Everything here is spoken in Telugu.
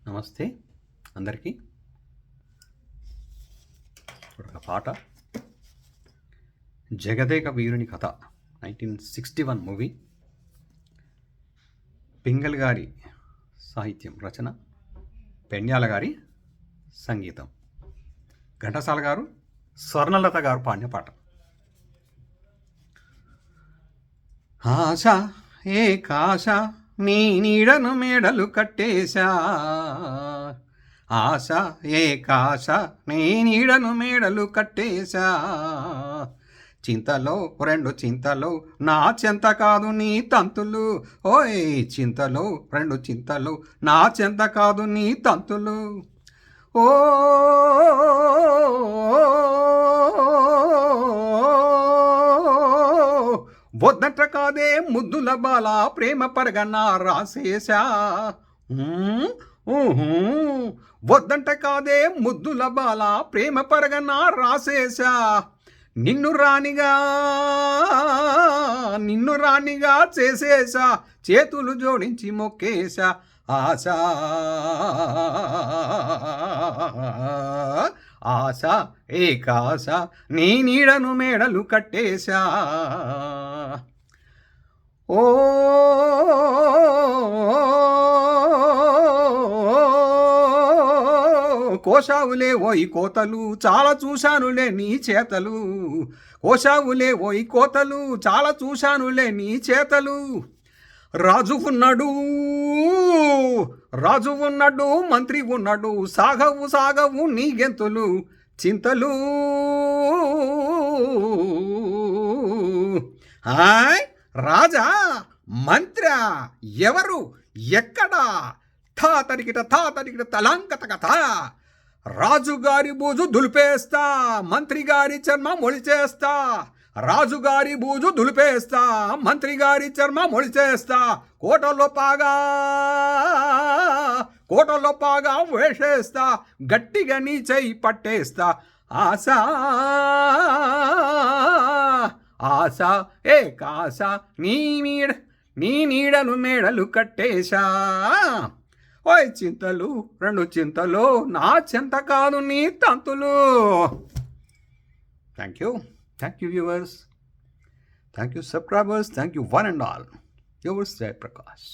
నమస్తే అందరికీ. ఒక పాట, జగదేక వీరుని కథ 1961 మూవీ. పింగళి గారి సాహిత్యం, రచన పెండ్యాల గారి సంగీతం, ఘంటసాల గారు, స్వర్ణలత గారు పాడిన పాట. ఆశ ఏ కాశ నీ నీడను మేడలు కట్టేశా, ఆశ ఏ కాశ నీ నీడను మేడలు కట్టేశా, చింతలో రెండు చింతలు నా చెంత కాదు నీ తంతులు, ఓయ్ చింతలో రెండు చింతలు నా చెంత కాదు నీ తంతులు, ఓ వద్దంట కాదే ముద్దుల బాల ప్రేమ పరగన రాసేశా, వద్దంట కాదే ముద్దుల బాల ప్రేమ పరగన రాసేశా, నిన్ను రాణిగా చేసేశా, చేతులు జోడించి మొక్కేశా, ఆశ ఆశ ఏకాశ నీ నీడను మేడలు కట్టేశా, ఓ కోశావులే ఓయి కోతలు చాలా చూశానులే నీ చేతలు, కోశావులే ఓయి కోతలు చాలా చూశానులే నీ చేతలు, రాజు ఉన్నాడు మంత్రి ఉన్నాడు, సాగవు నీ గెంతులు చింతలు, రాజా మంత్రి ఎవరు ఎక్కడా, థా తరికిట తలాంకత కథ, రాజుగారి బూజు దులిపేస్తా మంత్రి గారి చర్మ మొలిచేస్తా, రాజుగారి బూజు దులిపేస్తా మంత్రి గారి చర్మ మొలిచేస్తా, కోటలో పాగా వేసేస్తా, గట్టిగా నీ చెయ్యి పట్టేస్తా, ఆశ ఏ కాశ నీ నీడను మేడలు కట్టేశా, ఓయ్ చింతలు రెండు చింతలు నా చింత కాదు నీ తంతులు. Thank you viewers, thank you subscribers, thank you one and all. Yours Jai Prakash.